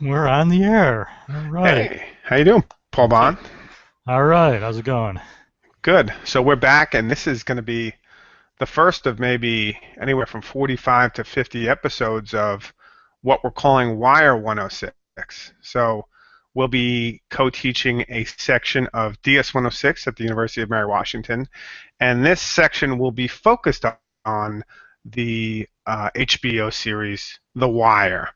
We're on the air. All right. Hey, how you doing, Paul Bond? Okay. All right. How's it going? Good. So we're back, and this is going to be the first of maybe anywhere from 45 to 50 episodes of what we're calling wire160. So we'll be co-teaching a section of DS-106 at the University of Mary Washington, and this section will be focused on the HBO series The Wire,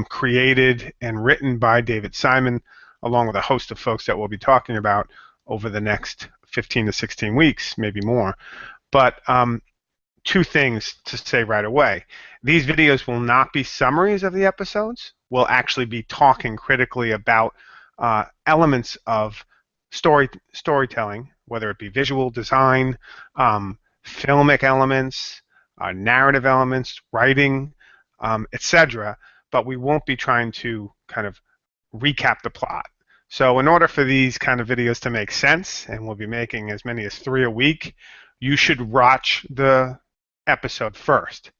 created and written by David Simon, along with a host of folks that we'll be talking about over the next 15 to 16 weeks, maybe more. But two things to say right away. These videos will not be summaries of the episodes. We'll actually be talking critically about elements of storytelling, whether it be visual design, filmic elements, narrative elements, writing, etc. But we won't be trying to kind of recap the plot. So in order for these kind of videos to make sense, and we'll be making as many as 3 a week, you should watch the episode first.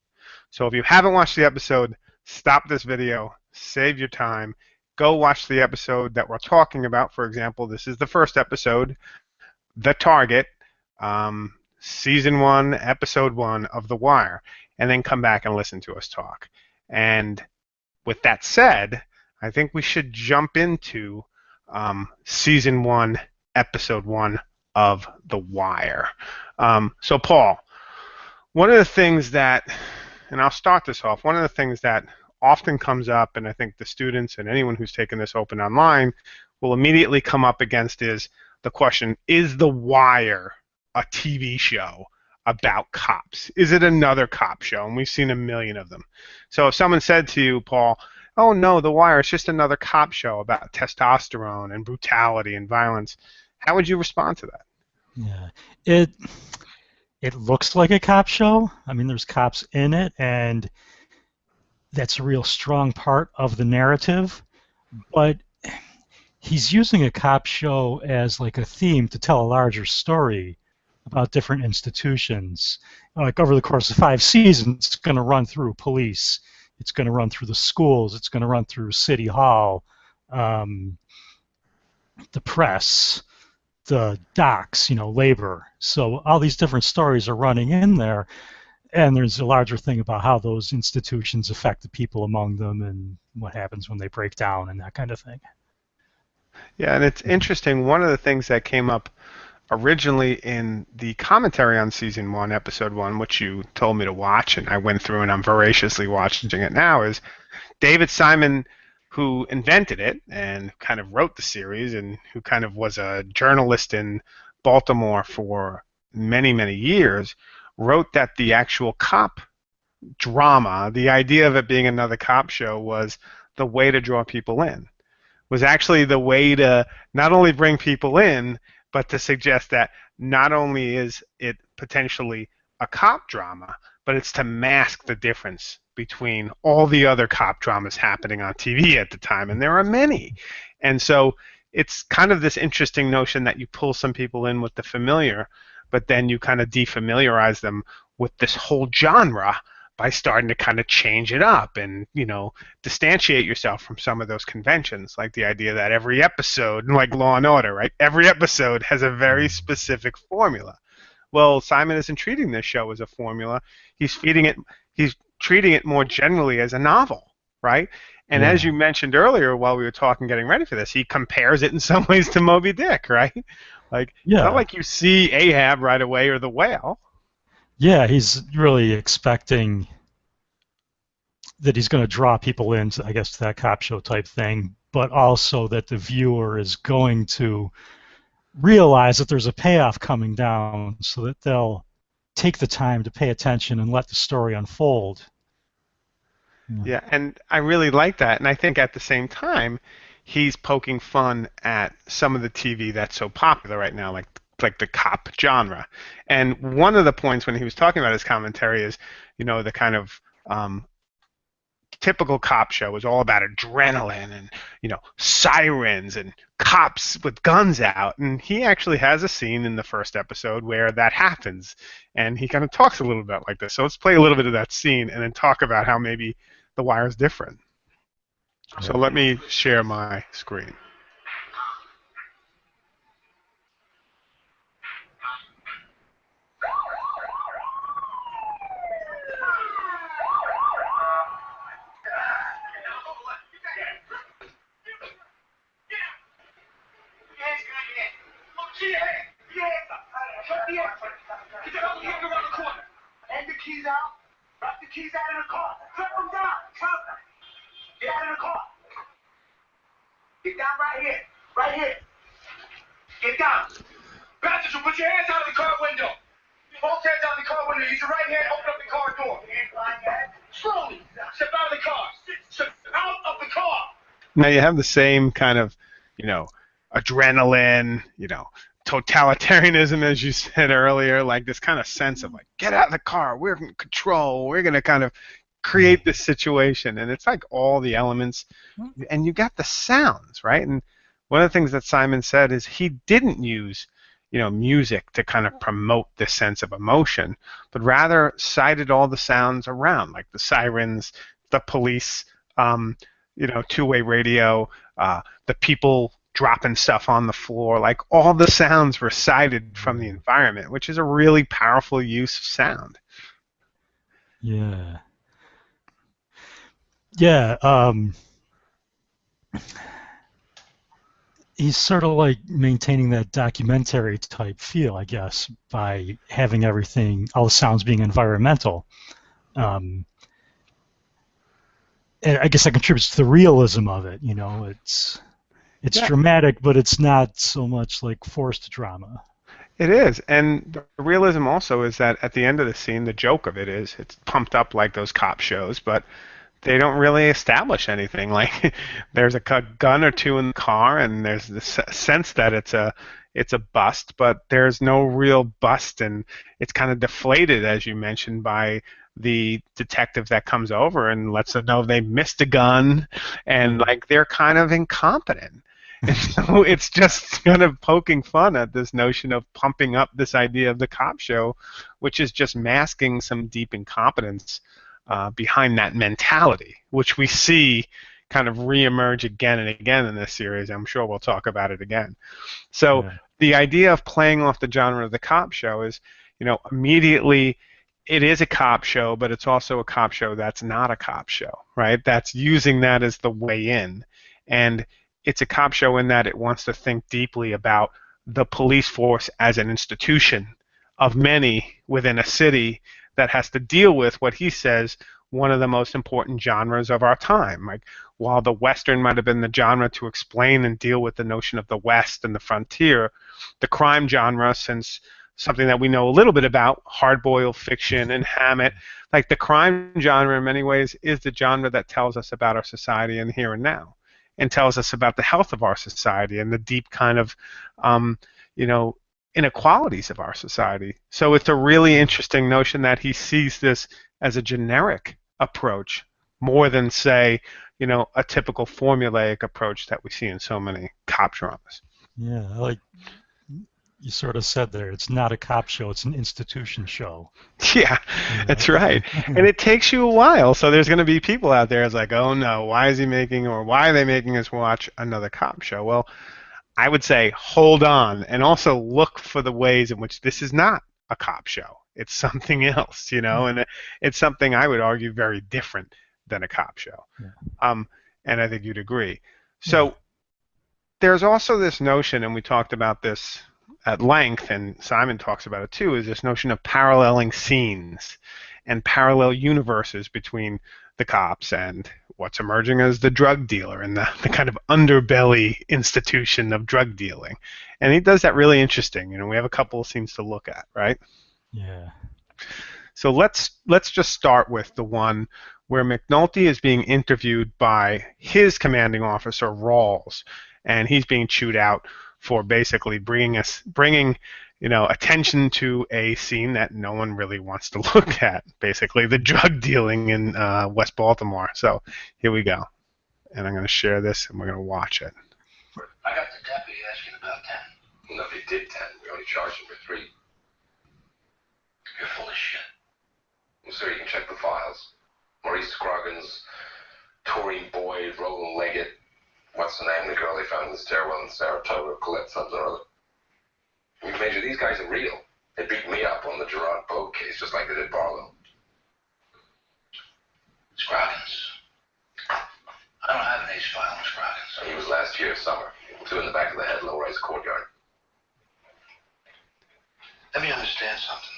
So if you haven't watched the episode, stop this video, save your time, go watch the episode that we're talking about. For example, this is the first episode, The Target, Season 1, Episode 1 of The Wire, and then come back and listen to us talk. And with that said, I think we should jump into Season 1, Episode 1 of The Wire. So, Paul, one of the things that, and I'll start this off, one of the things that often comes up, and I think the students and anyone who's taken this open online will immediately come up against is the question, is The Wire a TV show about cops? Is it another cop show? And we've seen a million of them. So if someone said to you, Paul, oh no, The Wire is just another cop show about testosterone and brutality and violence, how would you respond to that? Yeah. It it looks like a cop show. I mean, there's cops in it, and that's a real strong part of the narrative. But he's using a cop show as like a theme to tell a larger story about different institutions. Like over the course of 5 seasons, it's going to run through police. It's going to run through the schools. It's going to run through City Hall, um, the press, the docks, labor. So all these different stories are running in there, and there's a larger thing about how those institutions affect the people among them and what happens when they break down and that kind of thing. Yeah, and it's interesting. One of the things that came up originally in the commentary on season 1, episode 1, which you told me to watch, and I went through and I'm voraciously watching it now, is David Simon, who invented it and kind of wrote the series and who kind of was a journalist in Baltimore for many, many years, wrote that the actual cop drama, the idea of it being another cop show, was the way to draw people in, was actually the way to not only bring people in, but to suggest that not only is it potentially a cop drama, but it's to mask the difference between all the other cop dramas happening on TV at the time, and there are many. And so it's kind of this interesting notion that you pull some people in with the familiar, but then you kind of defamiliarize them with this whole genre by starting to kind of change it up and, distantiate yourself from some of those conventions, like the idea that every episode, like Law and Order, right? Every episode has a very specific formula. Well, Simon isn't treating this show as a formula. He's treating it more generally as a novel, right? And as Yeah. you mentioned earlier while we were talking, getting ready for this, he compares it in some ways to Moby Dick, right? Like, it's not Yeah. like you see Ahab right away or the whale. Yeah, he's really expecting that he's going to draw people into, I guess, that cop show type thing, but also that the viewer is going to realize that there's a payoff coming down so that they'll take the time to pay attention and let the story unfold. Yeah. Yeah, and I really like that. And I think at the same time, he's poking fun at some of the TV that's so popular right now, like the cop genre. And one of the points when he was talking about his commentary is, the kind of typical cop show is all about adrenaline and sirens and cops with guns out, and he actually has a scene in the first episode where that happens, and he kind of talks a little bit like this. So let's play a little bit of that scene and then talk about how maybe The Wire is different. So let me share my screen. Now you have the same kind of, adrenaline, totalitarianism, as you said earlier, like this kind of sense of like, get out of the car, we're in control, we're going to kind of create this situation. And it's like all the elements, and you got the sounds, right? And one of the things that Simon said is he didn't use, music to kind of promote this sense of emotion, but rather cited all the sounds around, like the sirens, the police, two-way radio, the people dropping stuff on the floor, like all the sounds were cited from the environment, which is a really powerful use of sound. Yeah. Yeah. He's sort of like maintaining that documentary type feel, I guess, by having everything, all the sounds being environmental. Um, and I guess that contributes to the realism of it. It's Yeah, dramatic, but it's not so much like forced drama. it is. And the realism also is that at the end of the scene, the joke of it is it's pumped up like those cop shows, but they don't really establish anything. Like there's a gun or two in the car, and there's this sense that it's a bust, but there's no real bust, and it's kind of deflated, as you mentioned, by the detective that comes over and lets them know they missed a gun, and like they're kind of incompetent. And so it's just kind of poking fun at this notion of pumping up this idea of the cop show, which is just masking some deep incompetence behind that mentality, which we see kind of reemerge again and again in this series. I'm sure we'll talk about it again. So Yeah. the idea of playing off the genre of the cop show is, immediately it is a cop show, but it's also a cop show that's not a cop show, right? That's using that as the way in. And it's a cop show in that it wants to think deeply about the police force as an institution of many within a city that has to deal with what he says one of the most important genres of our time. Like while the Western might have been the genre to explain and deal with the notion of the West and the frontier, the crime genre, since something that we know a little bit about, hard-boiled fiction and Hammett, like the crime genre in many ways is the genre that tells us about our society in the here and now, and tells us about the health of our society and the deep kind of, you know, inequalities of our society. So it's a really interesting notion that he sees this as a generic approach more than, say, a typical formulaic approach that we see in so many cop dramas. Yeah, like you sort of said there, it's not a cop show, it's an institution show. Yeah, that's right. And it takes you a while. So there's going to be people out there that's like, oh no, why is he making, or why are they making us watch another cop show? Well, I would say hold on and also look for the ways in which this is not a cop show. It's something else, and it's something I would argue very different than a cop show. Yeah. And I think you'd agree. Yeah. So there's also this notion, and we talked about this at length, and Simon talks about it too, is this notion of paralleling scenes and parallel universes between the cops and what's emerging as the drug dealer and the kind of underbelly institution of drug dealing. And he does that really interesting. We have a couple of scenes to look at, right? Yeah. So let's just start with the one where McNulty is being interviewed by his commanding officer, Rawls, and he's being chewed out for basically bringing attention to a scene that no one really wants to look at, basically the drug dealing in West Baltimore. So here we go, and I'm going to share this, and we're going to watch it. I got the deputy asking about 10. No, they did 10. We only charged him for 3. You're full of shit. Well, sir, you can check the files. Maurice Scroggins, Taurine Boyd, Roland what's the name of the girl they found in the stairwell in Saratoga, Colette something or other. I mean, Major, these guys are real. They beat me up on the Gerard Bogue case, just like they did Barlow. Scroggins. I don't have an ace file on Scroggins. He was last year, summer. 2 in the back of the head, low-rise courtyard. Let me understand something.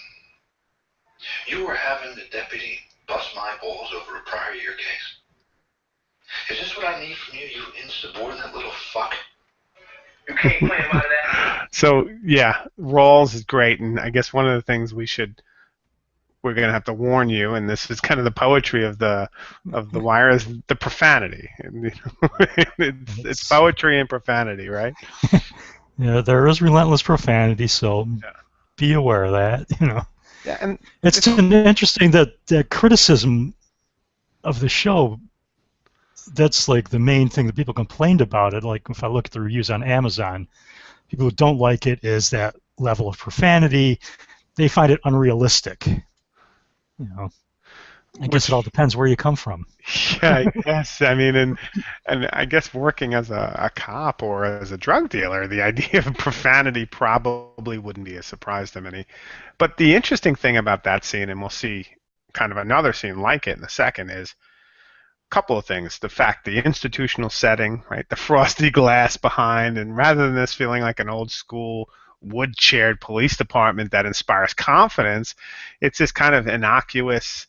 You were having the deputy bust my balls over a prior year case. Is this what I need from you, you insubordinate little fuck? You can't play him out of that. So yeah, Rawls is great, and I guess one of the things we're going to have to warn you, and this is kind of the poetry of the Wire, is the profanity. It's poetry and profanity, right? Yeah, there is relentless profanity, so be aware of that. Yeah, and it's interesting that criticism of the show. That's like the main thing that people complained about it. Like if I look at the reviews on Amazon, people who don't like it is that level of profanity. They find it unrealistic. I guess it all depends where you come from. Yeah, I guess. I mean, and I guess working as a cop or as a drug dealer, the idea of profanity probably wouldn't be a surprise to many. But the interesting thing about that scene, and we'll see kind of another scene like it in a second, is a couple of things. The fact, the institutional setting, right? The frosty glass behind, and rather than this feeling like an old school wood-chaired police department that inspires confidence, it's this kind of innocuous,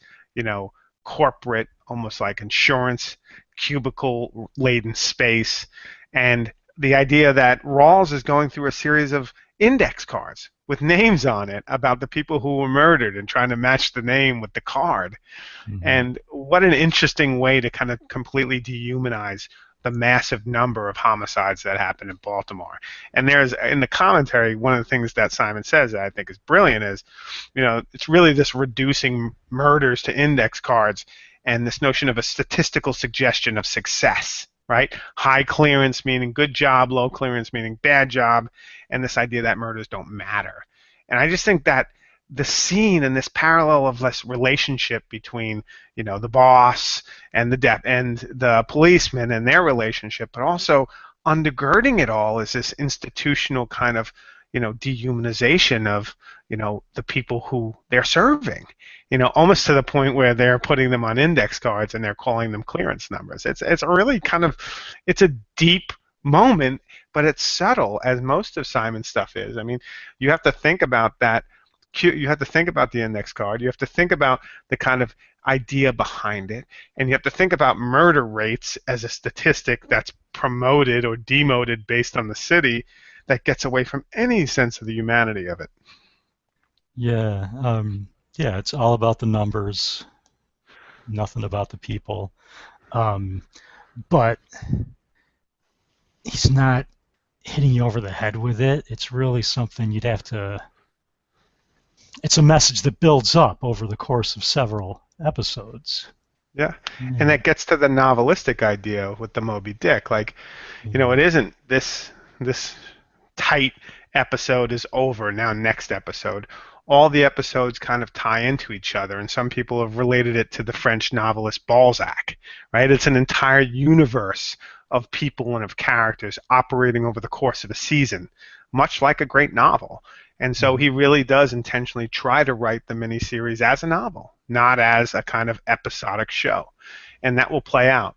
corporate, almost like insurance cubicle-laden space. And the idea that Rawls is going through a series of index cards with names on it about the people who were murdered and trying to match the name with the card. Mm-hmm. And what an interesting way to kind of completely dehumanize the massive number of homicides that happened in Baltimore. And there's, in the commentary, one of the things that Simon says that I think is brilliant is, it's really this reducing murders to index cards and this notion of a statistical suggestion of success, right? High clearance meaning good job, low clearance meaning bad job, and this idea that murders don't matter. And I just think that the scene and this parallel of this relationship between, the boss and the policeman and their relationship, but also undergirding it all is this institutional kind of, dehumanization of, the people who they're serving, almost to the point where they're putting them on index cards and they're calling them clearance numbers. It's really kind of, it's a deep moment, but it's subtle, as most of Simon's stuff is. I mean, you have to think about that. You have to think about the index card. You have to think about the kind of idea behind it. And you have to think about murder rates as a statistic that's promoted or demoted based on the city that gets away from any sense of the humanity of it. Yeah. It's all about the numbers, nothing about the people. But he's not hitting you over the head with it. It's really something you'd have to... It's a message that builds up over the course of several episodes. Yeah. And that gets to the novelistic idea with the Moby Dick. Like, it isn't this tight episode is over, now next episode. All the episodes kind of tie into each other, and some people have related it to the French novelist Balzac, right? It's an entire universe of people and of characters operating over the course of a season, much like a great novel. And so he really does intentionally try to write the miniseries as a novel, not as a kind of episodic show. And that will play out.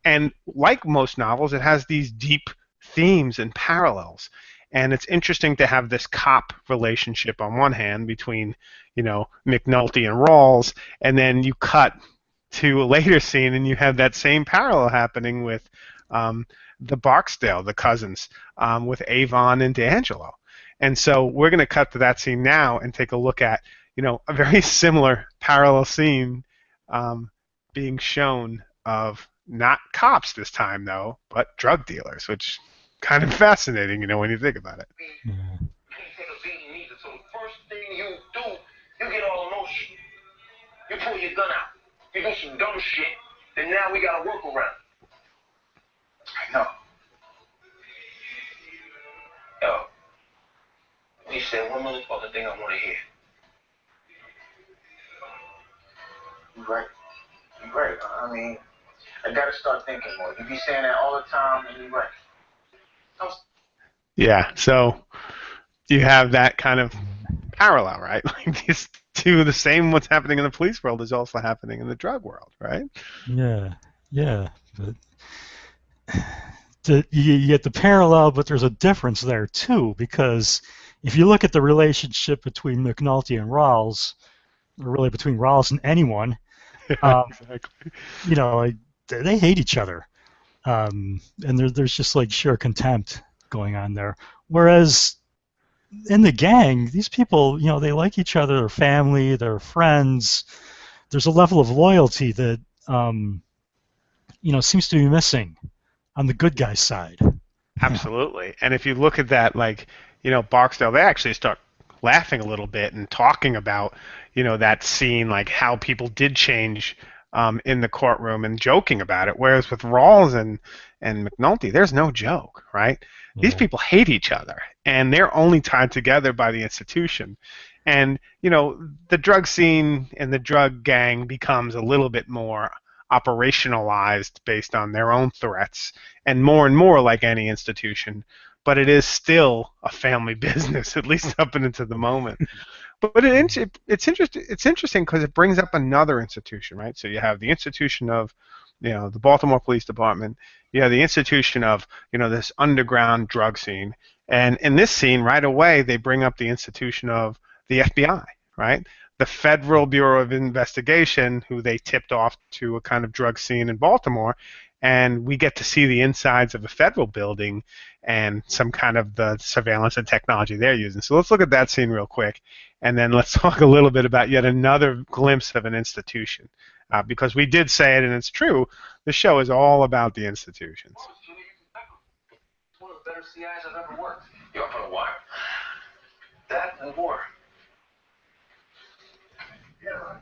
And like most novels, it has these deep themes and parallels. And it's interesting to have this cop relationship on one hand between, McNulty and Rawls, and then you cut to a later scene and you have that same parallel happening with the Barksdale, the cousins, with Avon and D'Angelo. And so we're going to cut to that scene now and take a look at, a very similar parallel scene being shown of not cops this time, though, but drug dealers, which kind of fascinating, when you think about it. You can't take a beating either, so the first thing you do, you get all emotional. You pull your gun out. You do some dumb shit, then now we got to work around. I know. Yo, you said one motherfucking thing I want to hear. You're right. You're right. I mean, I gotta start thinking more. You be saying that all the time, and you're right. Yeah, so you have that kind of parallel, right? Like these two, the same what's happening in the police world is also happening in the drug world, right? Yeah, yeah. But you get the parallel, but there's a difference there too, because if you look at the relationship between McNulty and Rawls, or really between Rawls and anyone, Yeah, um, exactly. like, they hate each other, and there's just like sheer contempt going on there. Whereas in the gang, these people, they like each other, they're family, they're friends. There's a level of loyalty that seems to be missing on the good guy side. Absolutely. And if you look at that, like, Barksdale, they actually start laughing a little bit and talking about, that scene, like how people did change in the courtroom and joking about it. Whereas with Rawls and McNulty, there's no joke, right? These Yeah. people hate each other, and they're only tied together by the institution. And, the drug scene and the drug gang becomes a little bit more operationalized based on their own threats and more like any institution, but it is still a family business, at least up and into the moment. But it's interesting. It's interesting because it brings up another institution, right? So you have the institution of, the Baltimore Police Department. You have the institution of, this underground drug scene, and in this scene, right away, they bring up the institution of the FBI, right? The Federal Bureau of Investigation, who they tipped off to a kind of drug scene in Baltimore, and we get to see the insides of a federal building and some kind of the surveillance and technology they're using. So let's look at that scene real quick, and then let's talk a little bit about yet another glimpse of an institution. Because we did say it, and it's true, the show is all about the institutions. One of the better CIs I've ever worked. You up on a wire? That and more. Yeah.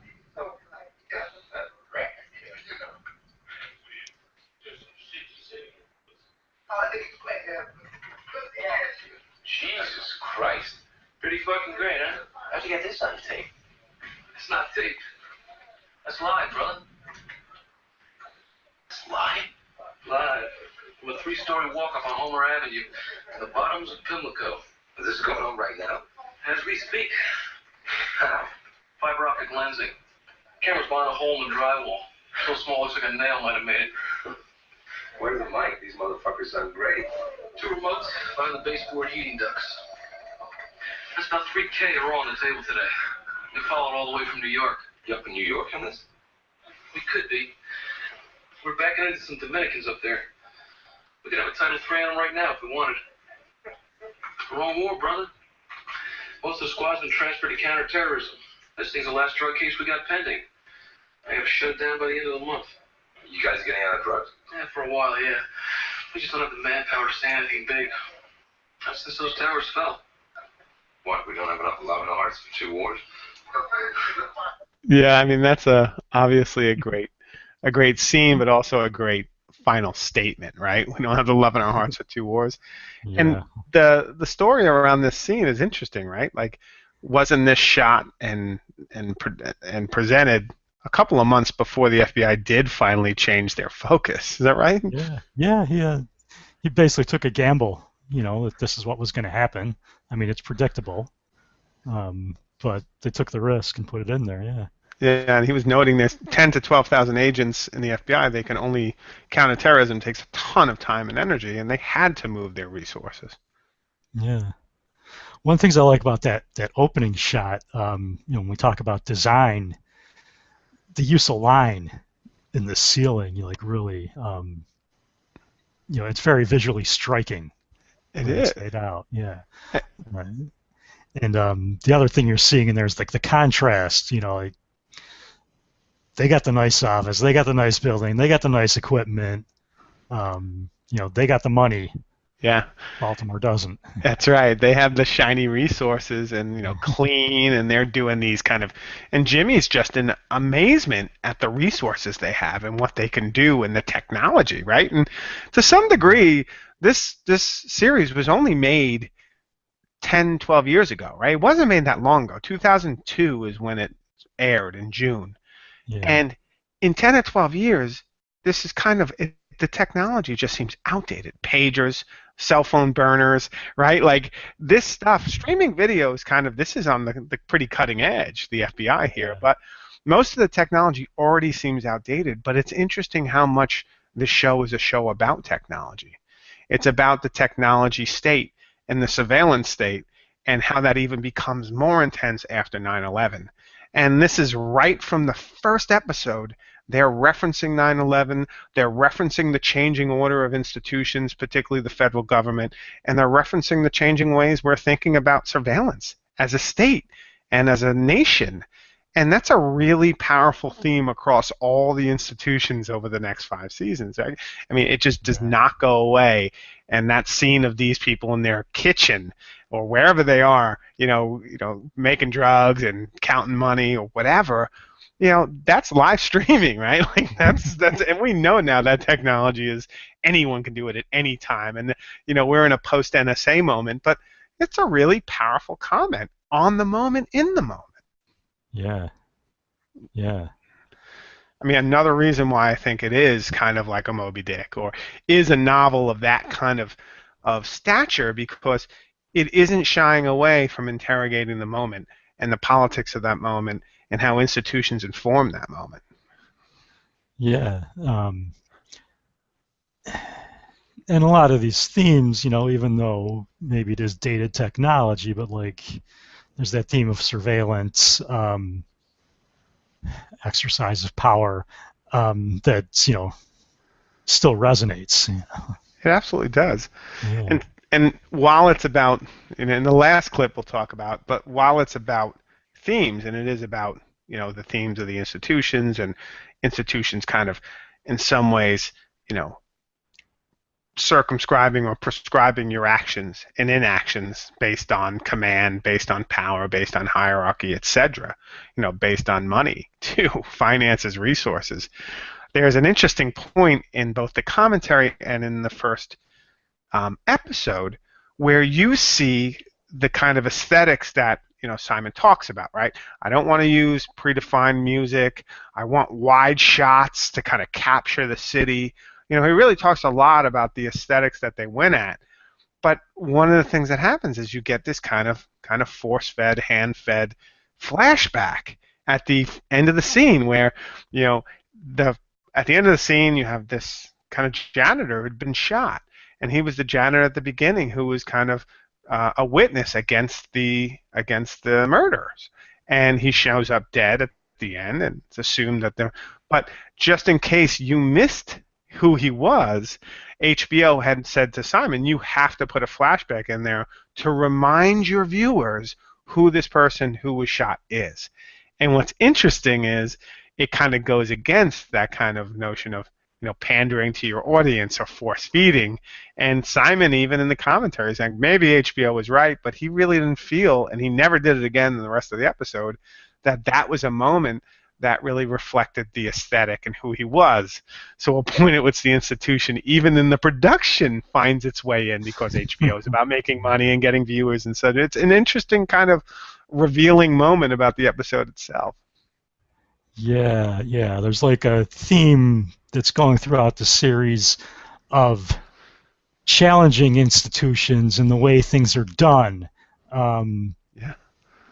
Jesus Christ. Pretty fucking great, huh? How'd you get this on tape? It's not tape. That's live, brother. It's live? Live. From a 3-story walk-up on Homer Avenue to the bottoms of Pimlico. This is going on right now? As we speak. How? Fiber optic lensing. Camera's behind a hole in the drywall. So small looks like a nail might have made it. Where's the mic? These motherfuckers sound great. 2 remotes behind the baseboard heating ducts. That's about $3K raw on the table today. We followed all the way from New York. You up in New York on this? We could be. We're backing into some Dominicans up there. We could have a Title III on them right now if we wanted. Wrong war, brother. Most of the squad's been transferred to counterterrorism. This thing's the last drug case we got pending. I have shut down by the end of the month. You guys getting out of drugs? Yeah, for a while, yeah. We just don't have the manpower to say anything big. Not since those towers fell. What, we don't have enough love in our hearts for 2 wars? Yeah, I mean that's obviously a great scene, but also a great final statement, right? We don't have the love in our hearts for 2 wars. And Yeah. the story around this scene is interesting, right? Like, wasn't this shot and presented a couple of months before the FBI did finally change their focus? Is that right? Yeah. Yeah. He basically took a gamble, that this is what was going to happen. I mean, it's predictable, but they took the risk and put it in there. Yeah. Yeah, and he was noting there's 10 to 12,000 agents in the FBI. They can only counterterrorism takes a ton of time and energy, and they had to move their resources. Yeah. One of the things I like about that opening shot, when we talk about design, the use of line in the ceiling, really, it's very visually striking It when is. it's laid out. Yeah. Right. And the other thing you're seeing in there is like the contrast. Like they got the nice office, they got the nice building, they got the nice equipment. They got the money. Yeah, Baltimore doesn't. that's right. They have the shiny resources and clean, and they're doing these kind of. And Jimmy's just in amazement at the resources they have and what they can do and the technology, right? And to some degree, this series was only made 10, 12 years ago, right? It wasn't made that long ago. 2002 is when it aired in June. Yeah. And in 10 or 12 years, this is kind of the technology just seems outdated. Pagers, cell phone burners, right? Like this stuff, streaming video is kind of, this is on the pretty cutting edge, the FBI here, but most of the technology already seems outdated. But it's interesting how much this show is a show about technology. It's about the technology state and the surveillance state, and how that even becomes more intense after 9/11. And this is right from the first episode. They're referencing 9/11. They're referencing the changing order of institutions, particularly the federal government, and they're referencing the changing ways we're thinking about surveillance as a state and as a nation. And that's a really powerful theme across all the institutions over the next 5 seasons. Right? I mean, it just does not go away. And that scene of these people in their kitchen or wherever they are, making drugs and counting money or whatever, that's live streaming, right? Like that's and we know now that technology is, anyone can do it at any time. And we're in a post NSA moment, but it's a really powerful comment on the moment, in the moment. Yeah. Yeah. I mean, another reason why I think it is kind of like a Moby Dick, or is a novel of that kind of stature, because it isn't shying away from interrogating the moment and the politics of that moment and how institutions inform that moment. Yeah. And a lot of these themes, even though maybe it is dated technology, but like there's that theme of surveillance, exercise of power, that still resonates. It absolutely does. Yeah. And while it's about, in the last clip we'll talk about, but while it's about themes, and it is about the themes of the institutions, and institutions kind of in some ways circumscribing or prescribing your actions and inactions based on command, based on power, based on hierarchy, etc., based on money too, finances, resources. There's an interesting point in both the commentary and in the first episode where you see the kind of aesthetics that Simon talks about, right? I don't want to use predefined music. I want wide shots to kind of capture the city. He really talks a lot about the aesthetics that they went at. But one of the things that happens is you get this kind of force-fed, hand-fed flashback at the end of the scene where, at the end of the scene you have this kind of janitor who had been shot, and he was the janitor at the beginning who was kind of a witness against the murderers, and he shows up dead at the end, and it's assumed that they're. But just in case you missed who he was, HBO had said to Simon, you have to put a flashback in there to remind your viewers who this person who was shot is. And what's interesting is it kind of goes against that kind of notion of pandering to your audience or force feeding. And Simon, even in the commentary, is like, maybe HBO was right, but he really didn't feel, and he never did it again in the rest of the episode, that was a moment that really reflected the aesthetic and who he was. So a point at which the institution, even in the production, finds its way in, because HBO is about making money and getting viewers, and so it's an interesting kind of revealing moment about the episode itself. Yeah. There's like a theme that's going throughout the series of challenging institutions and the way things are done. And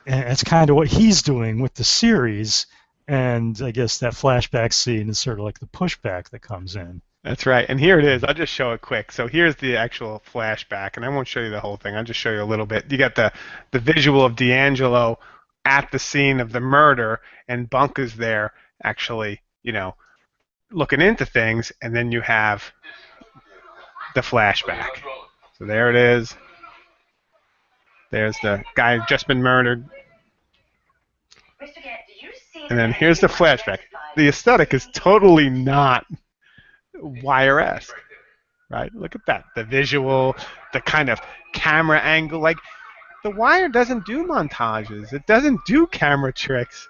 it's kind of what he's doing with the series. And I guess that flashback scene is sort of like the pushback that comes in. That's right. And here it is. I'll just show it quick. So here's the actual flashback, and I won't show you the whole thing. I'll just show you a little bit. You got the visual of D'Angelo at the scene of the murder, and Bunk is there actually, looking into things, and then you have the flashback. So there it is. There's the guy who's just been murdered. And then here's the flashback. The aesthetic is totally not Wire-esque, right? Look at that. The visual, the kind of camera angle. Like, The Wire doesn't do montages. It doesn't do camera tricks.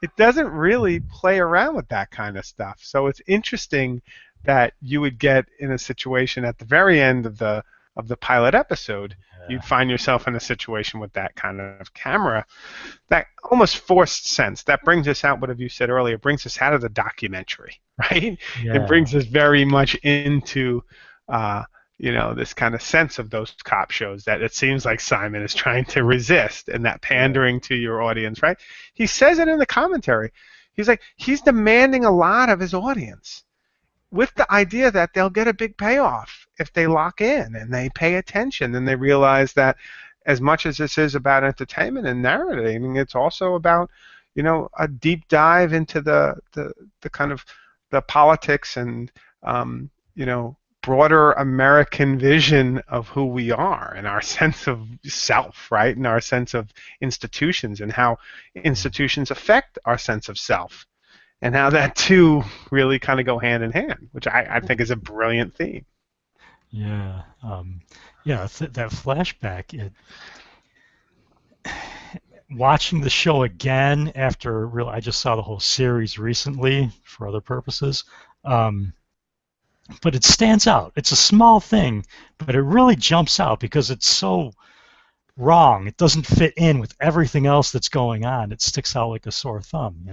It doesn't really play around with that kind of stuff. So it's interesting that you would get in a situation at the very end of the of the pilot episode, Yeah. you'd find yourself in a situation with that kind of camera, that almost forced sense. That brings us out, what have you said earlier, brings us out of the documentary, right? It Yeah. brings us very much into, this kind of sense of those cop shows that it seems like Simon is trying to resist, and that pandering to your audience, right? He says it in the commentary. He's like, he's demanding a lot of his audience with the idea that they'll get a big payoff if they lock in and they pay attention and they realize that as much as this is about entertainment and narrating, it's also about, a deep dive into the kind of the politics and, broader American vision of who we are and our sense of self, right? And our sense of institutions and how institutions affect our sense of self. And how that two really kind of go hand in hand, which I think is a brilliant theme. Yeah. That flashback. Watching the show again after I just saw the whole series recently for other purposes. But it stands out. It's a small thing, but it really jumps out because it's so wrong. It doesn't fit in with everything else that's going on. It sticks out like a sore thumb,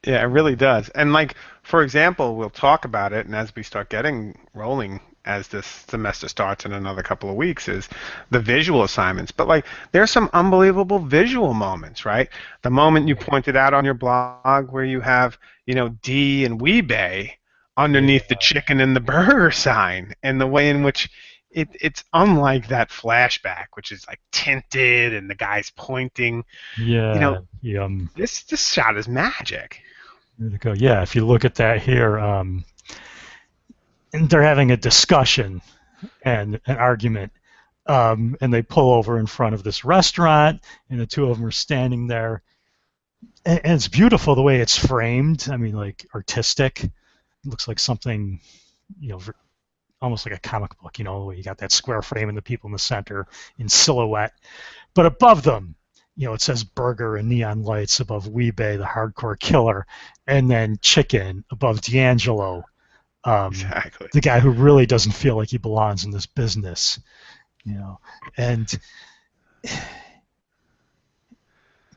Yeah, it really does. And like, for example, we'll talk about it, and as we start getting rolling as this semester starts in another couple of weeks, is the visual assignments. But like, there's some unbelievable visual moments, right? The moment you pointed out on your blog where you have, D and Weebay underneath the chicken and the burger sign, and the way in which it's unlike that flashback, which is like tinted and the guy's pointing. Yeah. This shot is magic. There you go. Yeah, if you look at that here, and they're having a discussion and an argument, and they pull over in front of this restaurant, and the two of them are standing there, and it's beautiful the way it's framed. I mean, like artistic. It looks like something, almost like a comic book, where you got that square frame and the people in the center in silhouette. But above them, it says burger and neon lights above Weebay, the hardcore killer, and then chicken above D'Angelo, Exactly. the guy who really doesn't feel like he belongs in this business, and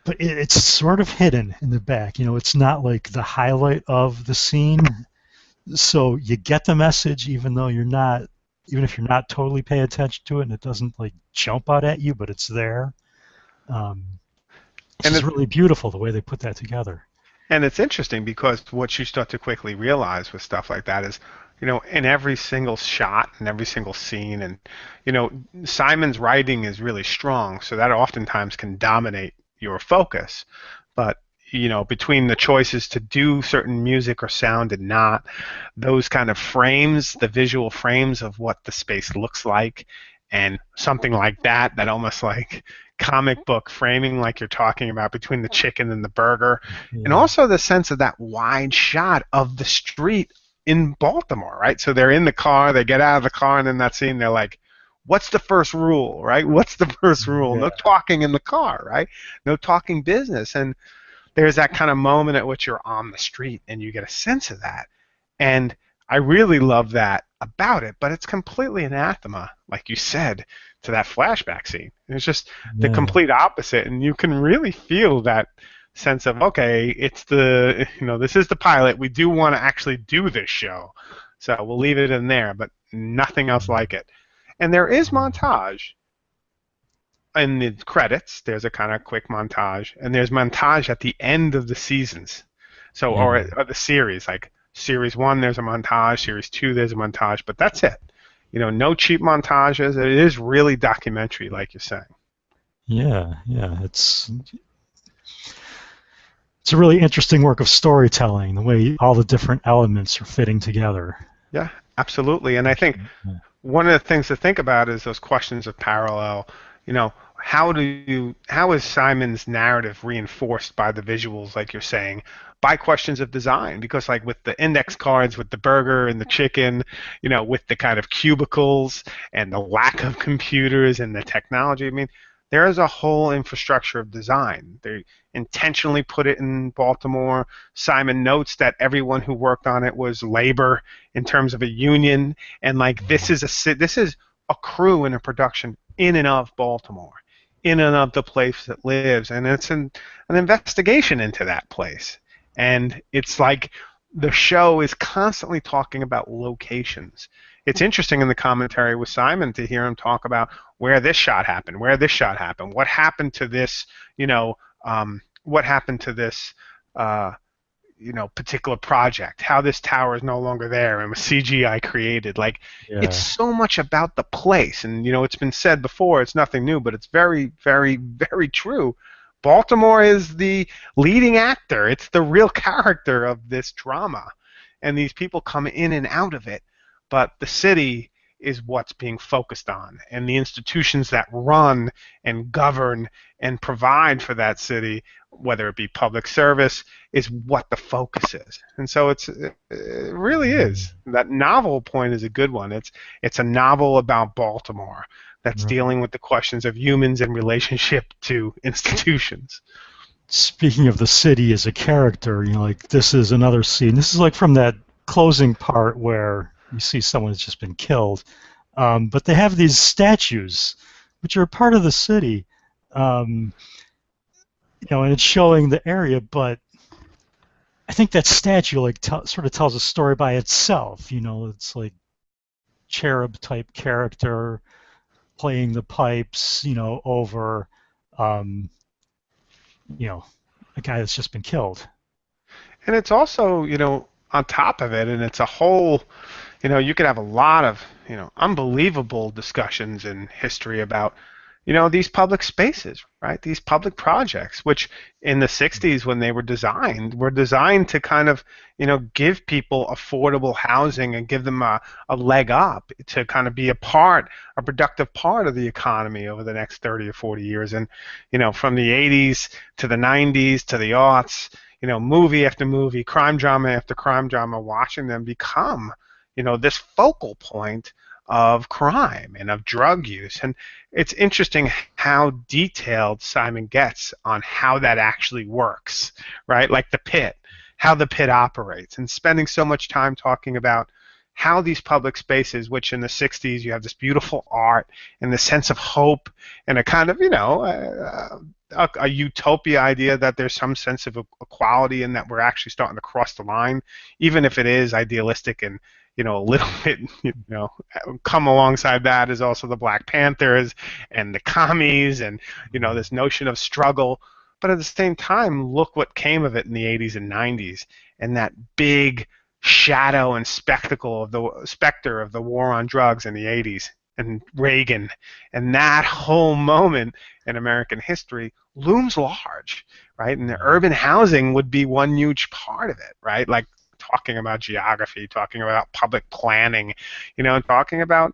but it's sort of hidden in the back. It's not like the highlight of the scene, so you get the message even if you're not totally paying attention to it, and it doesn't like jump out at you, but it's there. It's really beautiful the way they put that together. And it's interesting because what you start to quickly realize with stuff like that is, in every single shot and every single scene, and, Simon's writing is really strong, so that oftentimes can dominate your focus. But, between the choices to do certain music or sound and not, those kind of frames, the visual frames of what the space looks like, and something like that almost like comic book framing like you're talking about between the chicken and the burger, and also the sense of that wide shot of the street in Baltimore, right? So they're in the car, they get out of the car, and in that scene they're like, what's the first rule, right? What's the first rule? No talking in the car, right? No talking business. And there's that kind of moment at which you're on the street and you get a sense of that. And I really love that about it, but it's completely anathema, like you said, to that flashback scene. It's just the complete opposite, and you can really feel that sense of, okay, it's this is the pilot. We do want to actually do this show, so we'll leave it in there, but nothing else like it. And there is montage in the credits. There's a kind of quick montage, and there's montage at the end of the seasons, or the series, like Series 1, there's a montage. Series 2, there's a montage. But that's it. No cheap montages. It is really documentary, like you're saying. Yeah. It's a really interesting work of storytelling, the way all the different elements are fitting together. Yeah, absolutely. And I think one of the things to think about is those questions of parallel. How is Simon's narrative reinforced by the visuals, like you're saying, by questions of design? Because like with the index cards, with the burger and the chicken, with the kind of cubicles and the lack of computers and the technology, I mean, there is a whole infrastructure of design. They intentionally put it in Baltimore. Simon notes that everyone who worked on it was labor in terms of a union, and like this is a crew and a production in and of Baltimore, in and of the place it lives, and it's an investigation into that place. And it's like the show is constantly talking about locations. It's interesting in the commentary with Simon to hear him talk about where this shot happened, what happened to this, what happened to this, uh, particular project, how this tower is no longer there and was CGI created. Like, it's Yeah. so much about the place. And, it's been said before, it's nothing new, but it's very, very, very true. Baltimore is the leading actor. It's the real character of this drama. And these people come in and out of it. But the city is what's being focused on. And the institutions that run and govern and provide for that city, whether it be public service, is what the focus is. And so it really is. That novel point is a good one. It's a novel about Baltimore that's Right. dealing with the questions of humans in relationship to institutions. Speaking of the city as a character, like this is another scene. This is like from that closing part where you see someone has just been killed. But they have these statues, which are part of the city, um, and it's showing the area. But I think that statue like sort of tells a story by itself. It's like cherub type character playing the pipes, over, um, a guy that's just been killed. And it's also, on top of it, and it's a whole, you could have a lot of, unbelievable discussions in history about, these public spaces, right? These public projects, which in the 60s when they were designed to kind of, give people affordable housing and give them a leg up to kind of be a productive part of the economy over the next 30 or 40 years. And, from the 80s to the 90s to the aughts, movie after movie, crime drama after crime drama, watching them become, this focal point of crime and of drug use. And it's interesting how detailed Simon gets on how that actually works, right? Like the pit, how the pit operates, and spending so much time talking about how these public spaces, which in the 60s you have this beautiful art and the sense of hope and a kind of, a utopia idea that there's some sense of equality and that we're actually starting to cross the line, even if it is idealistic and, a little bit, come alongside that is also the Black Panthers and the commies and, this notion of struggle. But at the same time, look what came of it in the 80s and 90s, and that big shadow and spectacle of the specter of the war on drugs in the 80s and Reagan, and that whole moment in American history looms large, right? And the urban housing would be one huge part of it, right? Like talking about geography, talking about public planning, and talking about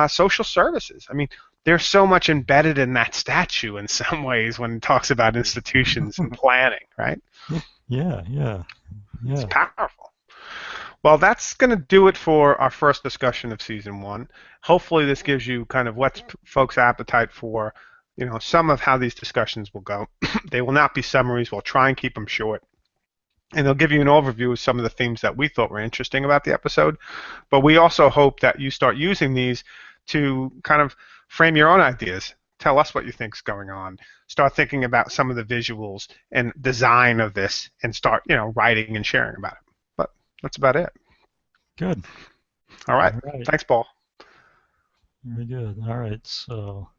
social services. I mean, there's so much embedded in that statue in some ways when it talks about institutions and planning, right? Yeah, yeah, It's yeah. powerful. Well, that's going to do it for our first discussion of season one. Hopefully, this gives you kind of what's folks' appetite for, some of how these discussions will go. They will not be summaries. We'll try and keep them short. And they'll give you an overview of some of the themes that we thought were interesting about the episode. But we also hope that you start using these to kind of frame your own ideas. Tell us what you think's going on. Start thinking about some of the visuals and design of this and start, writing and sharing about it. But that's about it. Good. All right. All right. Thanks, Paul. Very good. All right. So